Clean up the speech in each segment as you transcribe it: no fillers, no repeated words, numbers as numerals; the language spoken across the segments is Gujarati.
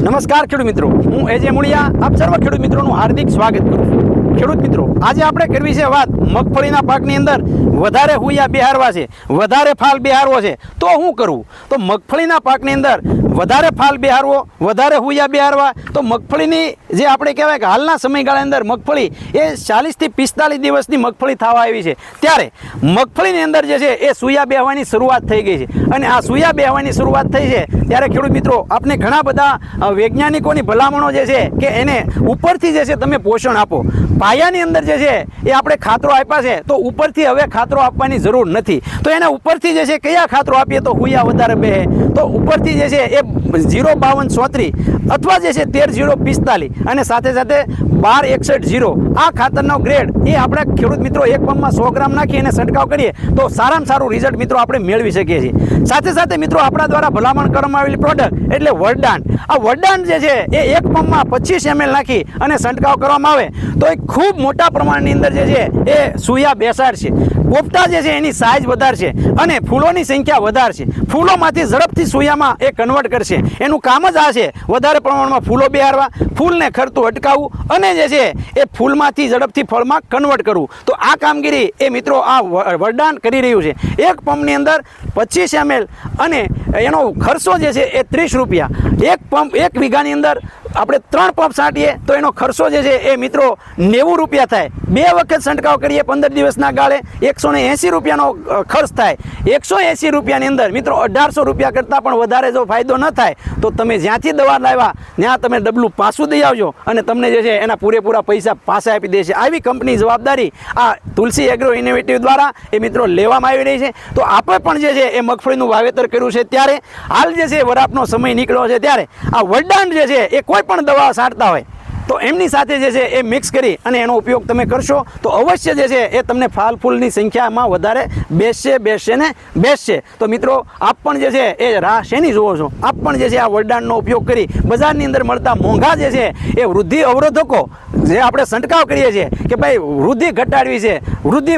નમસ્કાર ખેડૂત મિત્રો, હું એજે મુળિયા આપ સર્વ ખેડૂત મિત્રોનું હાર્દિક સ્વાગત કરું છું। ખેડૂત મિત્રો, આજે આપણે કરવી છે વાત મગફળીના પાકની અંદર વધારે હુયા બિહારવા છે, વધારે ફાલ બિહારવો છે તો શું કરવું? તો મગફળીના પાકની અંદર વધારે ફાલ બિહારવો, વધારે હુયા બિહારવા તો મગફળીની જે આપણે કહેવાય કે હાલના સમયગાળા અંદર મગફળી એ 40 થી 45 દિવસની મગફળી થવા આવી છે, ત્યારે મગફળીની અંદર જે છે એ સુયા બેહવાની શરૂઆત થઈ ગઈ છે। અને આ સુયા બેહવાની શરૂઆત થઈ છે ત્યારે ખેડૂત મિત્રો, આપણે ઘણા બધા વૈજ્ઞાનિકોની ભલામણો જે છે કે એને ઉપરથી જે છે તમે પોષણ આપો। પાયાની અંદર જે છે એ આપણે ખાતરો આપ્યા છે તો ઉપરથી હવે ખાતરો આપવાની જરૂર નથી। તો એને ઉપરથી જે છે કયા ખાતરો આપીએ તો હુયા વધારે બેહે? તો ઉપરથી જે છે એ 05234 અથવા જે છે 13045 અને સાથે સાથે 12180 આ ખાતરનો ગ્રેડ એ આપણે ખેડૂત મિત્રો એક પંપમાં 100 ગ્રામ નાખી અને છંટકાવ કરીએ તો સારામાં સારું રિઝલ્ટ મિત્રો આપણે મેળવી શકીએ છીએ। સાથે સાથે મિત્રો, આપણા દ્વારા ભલામણ કરવામાં આવેલી પ્રોડક્ટ એટલે વરદાન, આ વરદાન જે છે એ એક પંપમાં 25 ml નાખી અને છંટકાવ કરવામાં આવે તો એ ખૂબ મોટા પ્રમાણની અંદર જે છે એ સુયા બેસાડશે, પોપટા જે છે એની સાઇઝ વધારશે અને ફૂલોની સંખ્યા વધારશે, ફૂલોમાંથી ઝડપથી સુયામાં એ કન્વર્ટ કરશે। એનું કામ જ આ છે, વધારે પ્રમાણમાં ફૂલો બિહારવા, ફૂલને ખરતું અટકાવવું અને જે છે એ ફૂલમાંથી ઝડપથી ફળમાં કન્વર્ટ કરવું। તો આ કામગીરી એ મિત્રો આ વરદાન કરી રહ્યું છે। એક પંપની અંદર 25 ml અને એનો ખર્ચો જે છે એ 30 રૂપિયા। એક પંપ એક વીઘાની અંદર આપણે 3 પંપ છાંટીએ તો એનો ખર્ચો જે છે એ મિત્રો 90 રૂપિયા થાય। 2 વખત છંટકાવ કરીએ 15 દિવસના ગાળે 180 રૂપિયાનો ખર્ચ થાય। 180 રૂપિયાની અંદર મિત્રો 1800 રૂપિયા કરતાં પણ વધારે જો ફાયદો ન થાય તો તમે જ્યાંથી દવા લાવ્યા ત્યાં તમે ડબલું પાછું દઈ આવજો અને તમને જે છે એના પૂરેપૂરા પૈસા પાછા આપી દેશે। આવી કંપની જવાબદારી આ તુલસી એગ્રો ઇનોવેટિવ દ્વારા એ મિત્રો લેવામાં આવી રહી છે। તો આપણે પણ જે છે એ મગફળીનું વાવેતર કર્યું છે ત્યારે હાલ જે છે વરાપનો સમય નીકળ્યો છે ત્યારે આ વરદાન જે છે એ કોઈ પણ દવા છાંટતા હોય તો એમની સાથે જે છે એ મિક્સ કરી અને એનો ઉપયોગ તમે કરશો તો અવશ્ય જે છે એ તમને ફાલ ફૂલની સંખ્યામાં વધારે બેસશે ને બેસશે। તો મિત્રો, આપ પણ જે છે એ રાહ શેની જુઓ છો? આપ પણ જે છે આ વરદાનનો ઉપયોગ કરી બજારની અંદર મળતા મોંઘા જે છે એ વૃદ્ધિ અવરોધકો જે આપણે છંટકાવ કરીએ છીએ કે ભાઈ વૃદ્ધિ ઘટાડવી છે, વૃદ્ધિ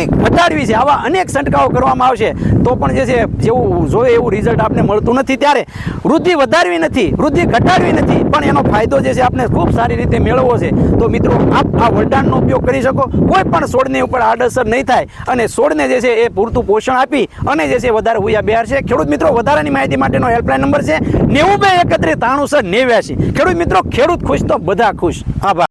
ઘટાડવી છે, આવા અનેક છંટકાવો કરવામાં આવશે તો પણ જે છે જેવું જોઈએ એવું રિઝલ્ટ આપને મળતું નથી। ત્યારે વૃદ્ધિ વધારવી નથી, વૃદ્ધિ ઘટાડવી નથી, પણ એનો ફાયદો જે છે આપણે ખૂબ સારી રીતે મેળવવો છે તો મિત્રો આપ આ વરદાનનો ઉપયોગ કરી શકો। કોઈ પણ છોડની ઉપર આડઅસર નહીં થાય અને છોડને જે છે એ પૂરતું પોષણ આપી અને જે છે વધારે હુયા બિહારશે। ખેડૂત મિત્રો, વધારાની માહિતી માટેનો હેલ્પલાઇન નંબર છે 92 31 93 89। ખેડૂત મિત્રો, ખેડૂત ખુશ તો બધા ખુશ।